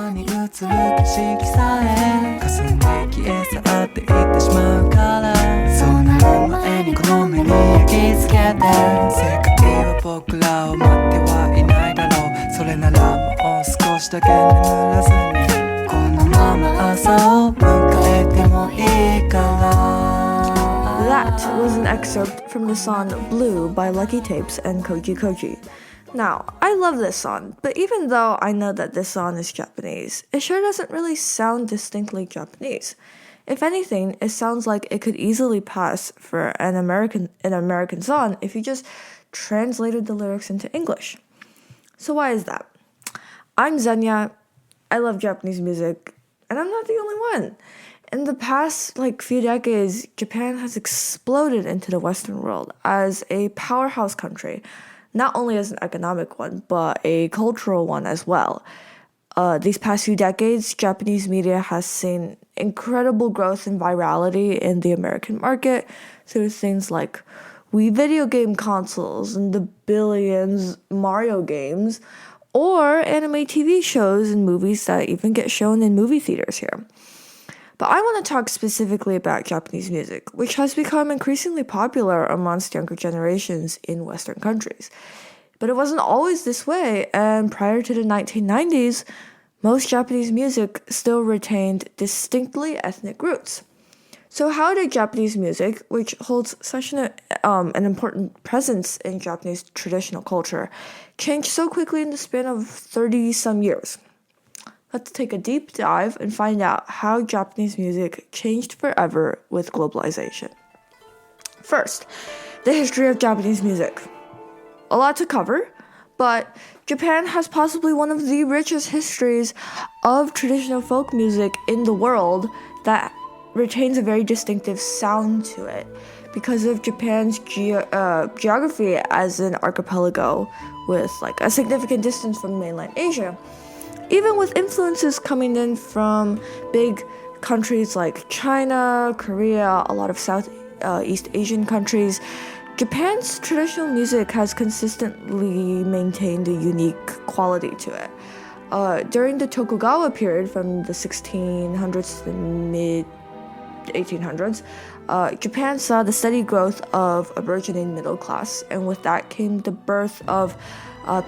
間に映る景色さえ霞んで消え去っていってしまうからそうなる前にこの目に焼き付けて世界は僕らを待ってはいないだろうそれならもう少しだけ眠らずにこのまま朝を迎えてもいいから That was an excerpt from the song Blue by Lucky Tapes and Koji Koji. Now, I love this song, but even though I know that this song is Japanese, it sure doesn't really sound distinctly Japanese. If anything, it sounds like it could easily pass for an American song if you just translated the lyrics into English. So why is that? I'm Zenya, I love Japanese music, and I'm not the only one. In the past few decades, Japan has exploded into the Western world as a powerhouse country, not only as an economic one, but a cultural one as well. These past few decades, Japanese media has seen incredible growth and virality in the American market through things like Wii video game consoles and the billions Mario games, or anime TV shows and movies that even get shown in movie theaters here. But I want to talk specifically about Japanese music, which has become increasingly popular amongst younger generations in Western countries. But it wasn't always this way, and prior to the 1990s, most Japanese music still retained distinctly ethnic roots. So how did Japanese music, which holds such an important presence in Japanese traditional culture, change so quickly in the span of 30-some years? Let's take a deep dive and find out how Japanese music changed forever with globalization. First, the history of Japanese music. A lot to cover, but Japan has possibly one of the richest histories of traditional folk music in the world that retains a very distinctive sound to it because of Japan's geography as an archipelago with a significant distance from mainland Asia. Even with influences coming in from big countries like China, Korea, a lot of Southeast Asian countries, Japan's traditional music has consistently maintained a unique quality to it. During the Tokugawa period from the 1600s to the mid-1800s, Japan saw the steady growth of a burgeoning middle class, and with that came the birth of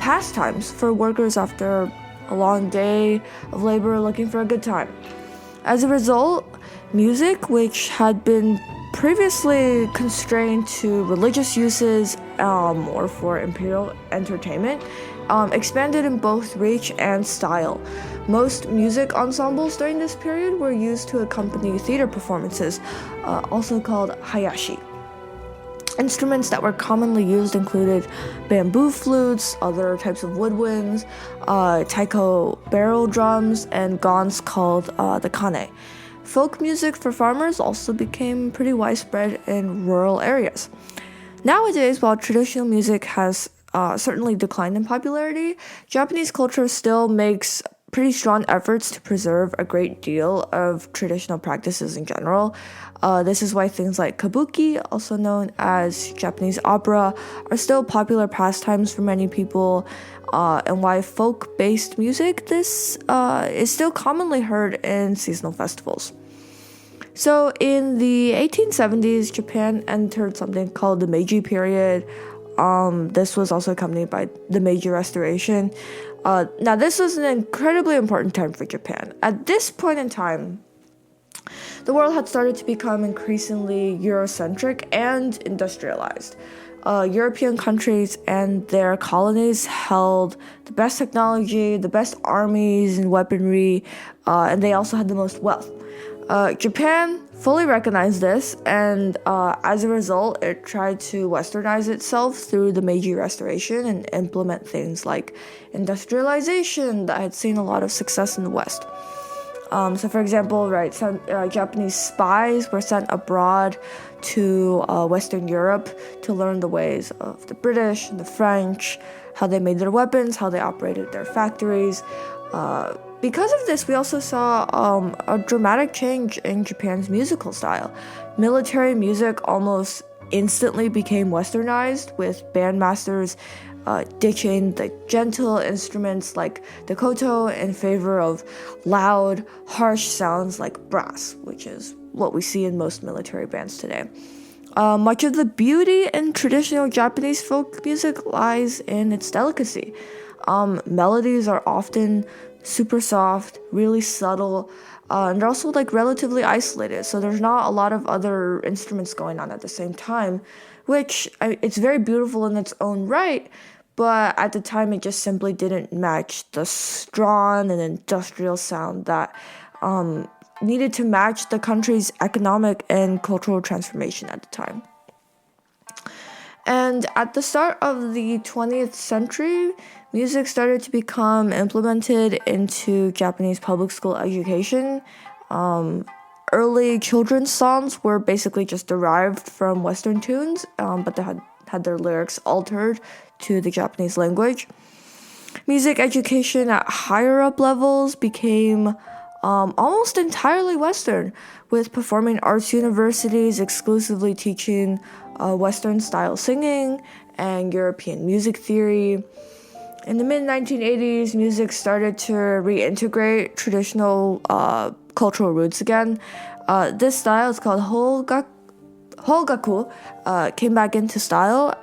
pastimes for workers after a long day of labor looking for a good time. As a result, music, which had been previously constrained to religious uses or for imperial entertainment, expanded in both reach and style. Most music ensembles during this period were used to accompany theater performances, also called hayashi. Instruments that were commonly used included bamboo flutes, other types of woodwinds, taiko barrel drums, and gongs called the kane. Folk music for farmers also became pretty widespread in rural areas. Nowadays, while traditional music has certainly declined in popularity, Japanese culture still makes pretty strong efforts to preserve a great deal of traditional practices in general. This is why things like kabuki, also known as Japanese opera, are still popular pastimes for many people, and why folk-based music is still commonly heard in seasonal festivals. So in the 1870s, Japan entered something called the Meiji period. This was also accompanied by the Meiji Restoration. Now, this was an incredibly important time for Japan. At this point in time, the world had started to become increasingly Eurocentric and industrialized. European countries and their colonies held the best technology, the best armies and weaponry, and they also had the most wealth. Japan fully recognized this, and as a result, it tried to westernize itself through the Meiji Restoration and implement things like industrialization that had seen a lot of success in the West. So, for example, some Japanese spies were sent abroad to Western Europe to learn the ways of the British and the French, how they made their weapons, how they operated their factories. Because of this, we also saw a dramatic change in Japan's musical style. Military music almost instantly became westernized, with bandmasters ditching the gentle instruments like the koto in favor of loud, harsh sounds like brass, which is what we see in most military bands today. Much of the beauty in traditional Japanese folk music lies in its delicacy. Melodies are often super soft, really subtle, and they're also like relatively isolated, so there's not a lot of other instruments going on at the same time, which it's very beautiful in its own right, but at the time it just simply didn't match the strong and industrial sound that needed to match the country's economic and cultural transformation at the time. And at the start of the 20th century, music started to become implemented into Japanese public school education. Early children's songs were basically just derived from Western tunes, but they had their lyrics altered to the Japanese language. Music education at higher up levels became almost entirely Western, with performing arts universities exclusively teaching Western-style singing and European music theory. In the mid-1980s, music started to reintegrate traditional cultural roots again. This style is called Holgaku, came back into style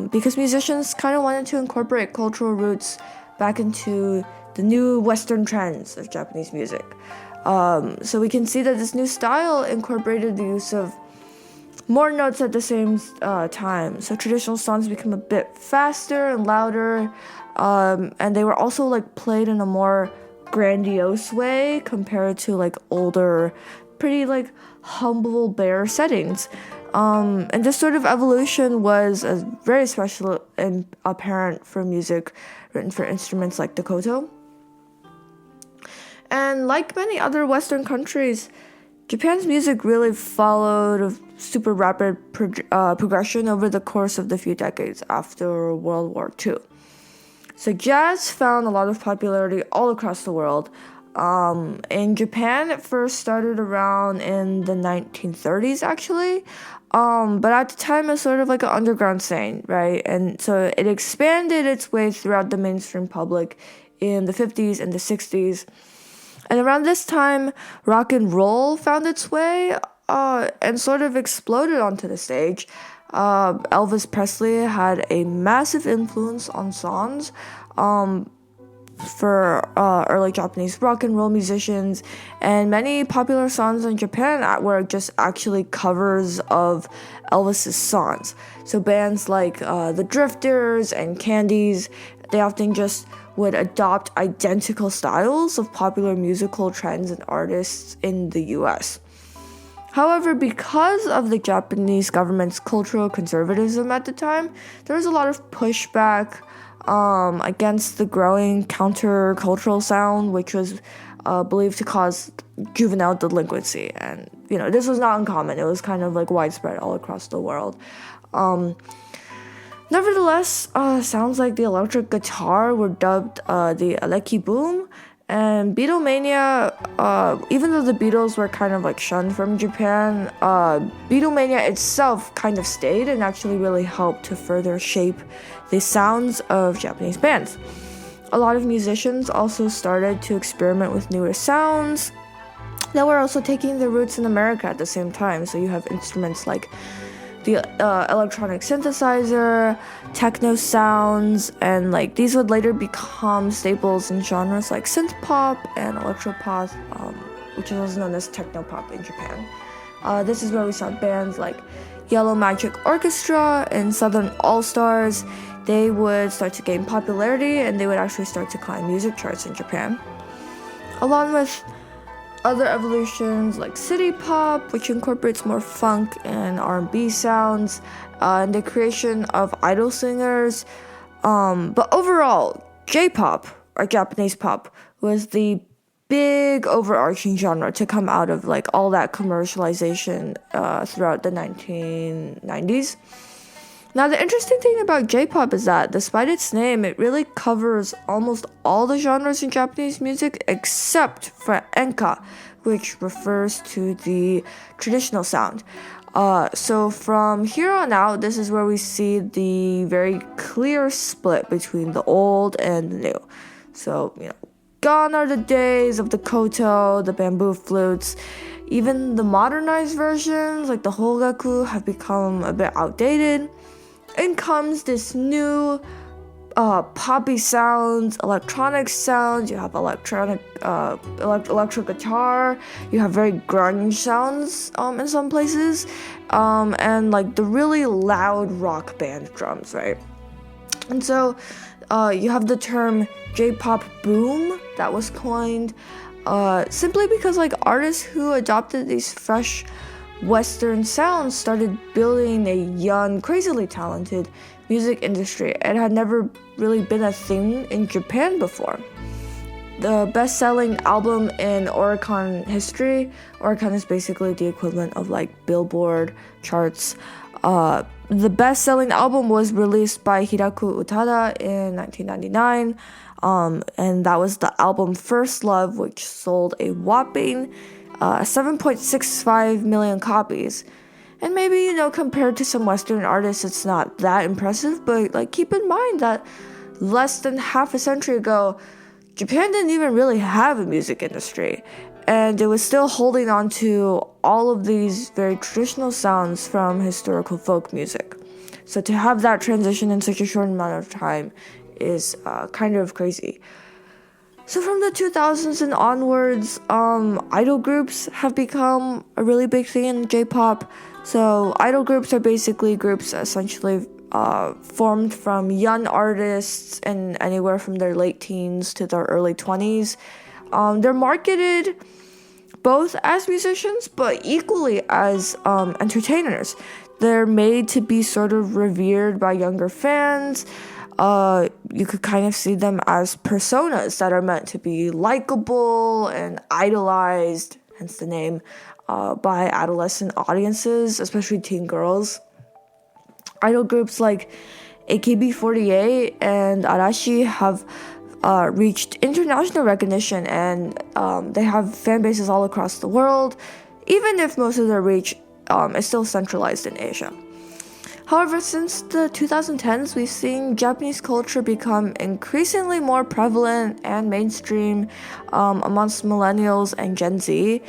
because musicians kind of wanted to incorporate cultural roots back into the new Western trends of Japanese music. So we can see that this new style incorporated the use of more notes at the same time. So traditional songs become a bit faster and louder, and they were also like played in a more grandiose way compared to like older, pretty like humble, bare settings. And this sort of evolution was very special and apparent for music written for instruments like the koto. And like many other Western countries, Japan's music really followed a super rapid progression over the course of the few decades after World War II. So jazz found a lot of popularity all across the world. In Japan, it first started around in the 1930s, actually. But at the time, it was sort of like an underground scene, right? And so it expanded its way throughout the mainstream public in the 50s and the 60s. And around this time, rock and roll found its way and sort of exploded onto the stage. Elvis Presley had a massive influence on songs for early Japanese rock and roll musicians, and many popular songs in Japan were just actually covers of Elvis's songs. So bands like the Drifters and Candies, they often just would adopt identical styles of popular musical trends and artists in the US. However, because of the Japanese government's cultural conservatism at the time, there was a lot of pushback against the growing countercultural sound, which was believed to cause juvenile delinquency. And, this was not uncommon. It was kind of like widespread all across the world. Nevertheless, sounds like the electric guitar were dubbed the Aleki Boom, and Beatlemania, even though the Beatles were kind of like shunned from Japan, Beatlemania itself kind of stayed and actually really helped to further shape the sounds of Japanese bands. A lot of musicians also started to experiment with newer sounds that were also taking their roots in America at the same time. So you have instruments like the electronic synthesizer, techno sounds, and like these would later become staples in genres like synth pop and electropop, which is also known as techno pop in Japan. This is where we saw bands like Yellow Magic Orchestra and Southern All-Stars. They would start to gain popularity, and they would actually start to climb music charts in Japan, along with other evolutions like city pop, which incorporates more funk and R&B sounds, and the creation of idol singers. But overall, J-pop, or Japanese pop, was the big overarching genre to come out of like all that commercialization throughout the 1990s. Now, the interesting thing about J-pop is that, despite its name, it really covers almost all the genres in Japanese music except for enka, which refers to the traditional sound. So from here on out, this is where we see the very clear split between the old and the new. So, gone are the days of the koto, the bamboo flutes. Even the modernized versions, like the hogaku, have become a bit outdated. In comes this new poppy sounds, electronic sounds. You have electric guitar. You have very grunge sounds in some places, and like the really loud rock band drums, right? And so you have the term J-pop boom that was coined simply because like artists who adopted these fresh Western sounds started building a young, crazily talented music industry. It had never really been a thing in Japan before. The best-selling album in Oricon history, Oricon is basically the equivalent of like Billboard charts. The best-selling album was released by Hiraku Utada in 1999, and that was the album First Love, which sold a whopping 7.65 million copies. And maybe, compared to some Western artists, it's not that impressive, but like keep in mind that less than half a century ago, Japan didn't even really have a music industry, and it was still holding on to all of these very traditional sounds from historical folk music. So to have that transition in such a short amount of time is kind of crazy. So from the 2000s and onwards, idol groups have become a really big thing in J-pop. So idol groups are basically groups essentially formed from young artists and anywhere from their late teens to their early 20s. They're marketed both as musicians, but equally as entertainers. They're made to be sort of revered by younger fans. You could kind of see them as personas that are meant to be likable and idolized, hence the name, by adolescent audiences, especially teen girls. Idol groups like AKB48 and Arashi have reached international recognition, and they have fan bases all across the world, even if most of their reach is still centralized in Asia. However, since the 2010s, we've seen Japanese culture become increasingly more prevalent and mainstream amongst millennials and Gen Z.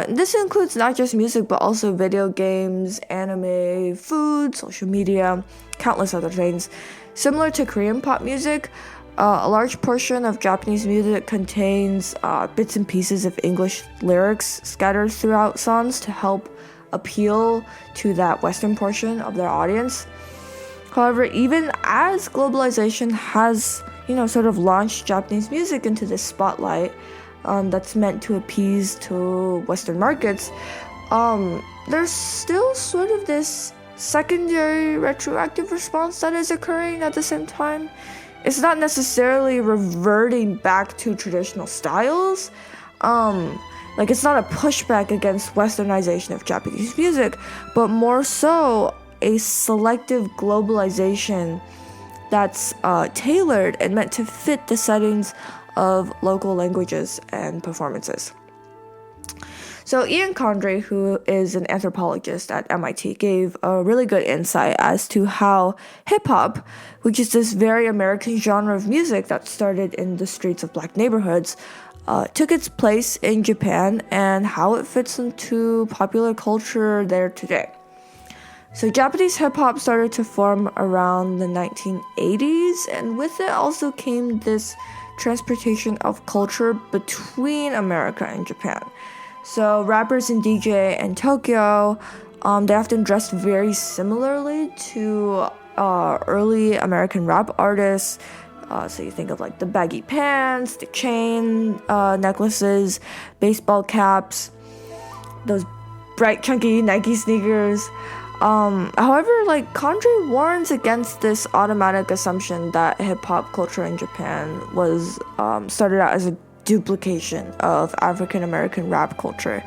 This includes not just music, but also video games, anime, food, social media, countless other things. Similar to Korean pop music, a large portion of Japanese music contains bits and pieces of English lyrics scattered throughout songs to help appeal to that Western portion of their audience. However, even as globalization has, sort of launched Japanese music into this spotlight that's meant to appease to Western markets, there's still sort of this secondary retroactive response that is occurring at the same time. It's not necessarily reverting back to traditional styles. It's not a pushback against westernization of Japanese music, but more so a selective globalization that's tailored and meant to fit the settings of local languages and performances. So Ian Condrey, who is an anthropologist at MIT, gave a really good insight as to how hip-hop, which is this very American genre of music that started in the streets of black neighborhoods, took its place in Japan and how it fits into popular culture there today. So Japanese hip-hop started to form around the 1980s, and with it also came this transportation of culture between America and Japan. So rappers and DJ in Tokyo, they often dressed very similarly to early American rap artists. So you think of like the baggy pants, the chain necklaces, baseball caps, those bright chunky Nike sneakers. However, Condrey warns against this automatic assumption that hip-hop culture in Japan was started out as a duplication of African American rap culture.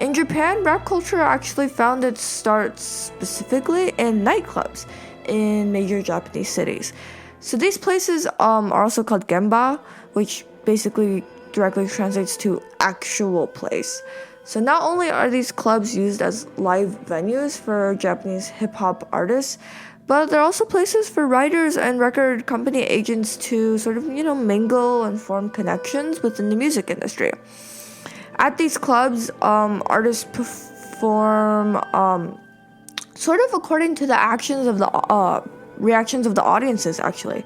In Japan, rap culture actually found its start specifically in nightclubs in major Japanese cities. So these places are also called gemba, which basically directly translates to actual place. So not only are these clubs used as live venues for Japanese hip-hop artists, but they're also places for writers and record company agents to sort of, mingle and form connections within the music industry. At these clubs, artists perform sort of according to the actions of the reactions of the audiences, actually.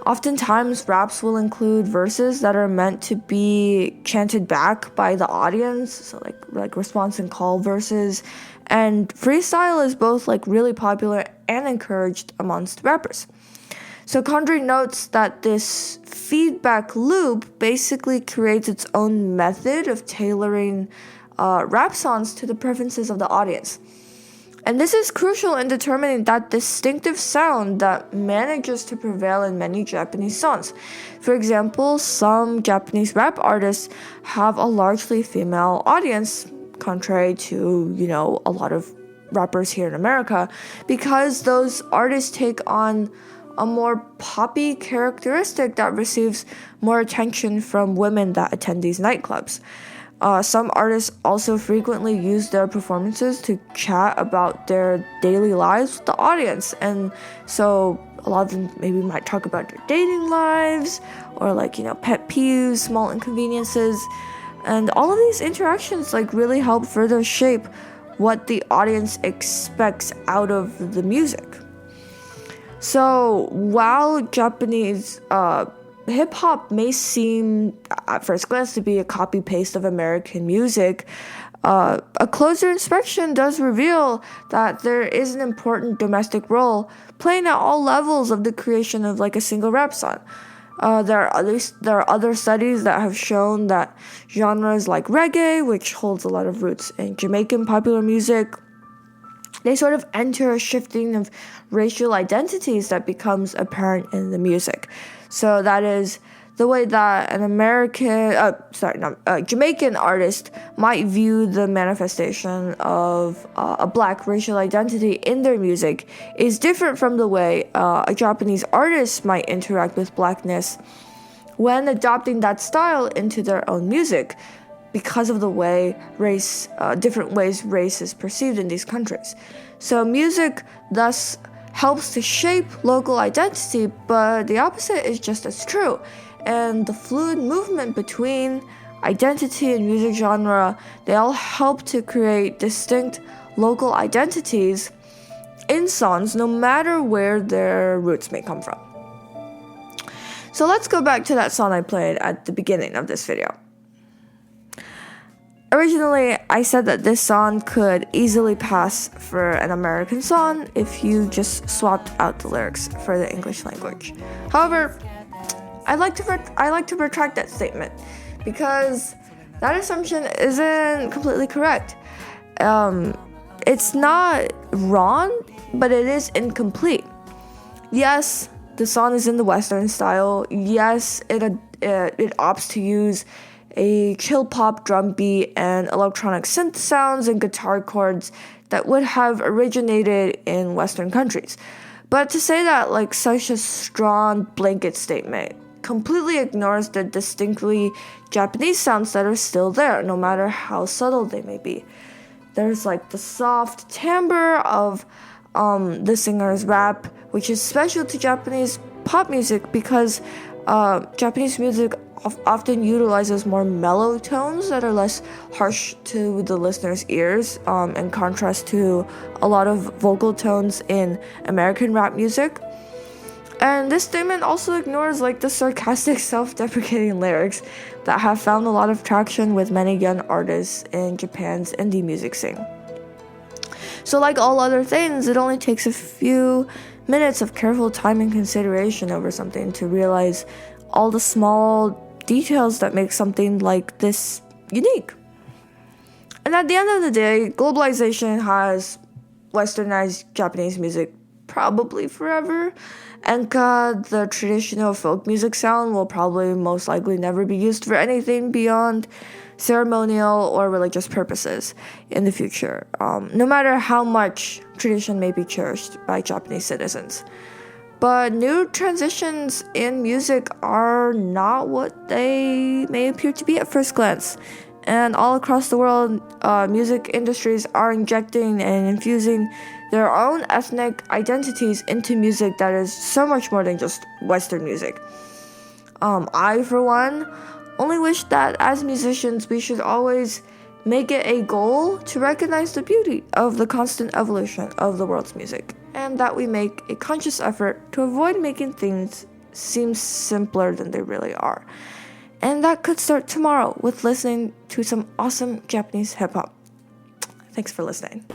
Oftentimes, raps will include verses that are meant to be chanted back by the audience, so like response and call verses. And freestyle is both really popular and encouraged amongst rappers. So Condry notes that this feedback loop basically creates its own method of tailoring rap songs to the preferences of the audience. And this is crucial in determining that distinctive sound that manages to prevail in many Japanese songs. For example, some Japanese rap artists have a largely female audience, contrary to, a lot of rappers here in America, because those artists take on a more poppy characteristic that receives more attention from women that attend these nightclubs. Some artists also frequently use their performances to chat about their daily lives with the audience. And so a lot of them maybe might talk about their dating lives or pet peeves, small inconveniences. And all of these interactions really help further shape what the audience expects out of the music. So while Japanese hip-hop may seem at first glance to be a copy-paste of American music, a closer inspection does reveal that there is an important domestic role playing at all levels of the creation of a single rap song. There are other studies that have shown that genres like reggae, which holds a lot of roots in Jamaican popular music, they sort of enter a shifting of racial identities that becomes apparent in the music. So that is the way that an Jamaican artist might view the manifestation of a black racial identity in their music is different from the way a Japanese artist might interact with blackness when adopting that style into their own music, because of the way different ways race is perceived in these countries. So music thus helps to shape local identity, but the opposite is just as true. And the fluid movement between identity and music genre, they all help to create distinct local identities in songs, no matter where their roots may come from. So let's go back to that song I played at the beginning of this video. Originally, I said that this song could easily pass for an American song if you just swapped out the lyrics for the English language. However, I like to retract that statement because that assumption isn't completely correct. It's not wrong, but it is incomplete. Yes, the song is in the Western style. Yes, it opts to use a chill pop drum beat and electronic synth sounds and guitar chords that would have originated in Western countries. But to say that such a strong blanket statement completely ignores the distinctly Japanese sounds that are still there, no matter how subtle they may be. There's the soft timbre of the singer's rap, which is special to Japanese pop music because Japanese music often utilizes more mellow tones that are less harsh to the listener's ears, in contrast to a lot of vocal tones in American rap music. And this statement also ignores the sarcastic, self-deprecating lyrics that have found a lot of traction with many young artists in Japan's indie music scene. So like all other things, it only takes a few minutes of careful time and consideration over something to realize all the small details that make something like this unique. And at the end of the day, globalization has westernized Japanese music probably forever. Enka, the traditional folk music sound, will probably most likely never be used for anything beyond ceremonial or religious purposes in the future, no matter how much tradition may be cherished by Japanese citizens. But new transitions in music are not what they may appear to be at first glance. And all across the world, music industries are injecting and infusing their own ethnic identities into music that is so much more than just Western music. I, for one, only wish that as musicians we should always make it a goal to recognize the beauty of the constant evolution of the world's music, and that we make a conscious effort to avoid making things seem simpler than they really are. And that could start tomorrow with listening to some awesome Japanese hip-hop. Thanks for listening.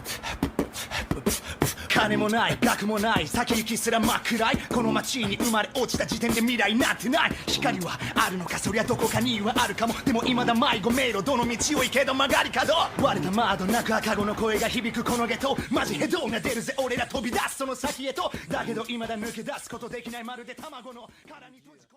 金もない学もない先行きすら真っ暗いこの街に生まれ落ちた時点で未来なんてない光はあるのかそりゃどこかにはあるかもでも未だ迷子迷路どの道を行けど曲がり角割れた窓なく赤子の声が響くこのゲトマジヘドが出るぜ俺ら飛び出すその先へとだけど未だ抜け出すことできないまるで卵の殻に閉じ込め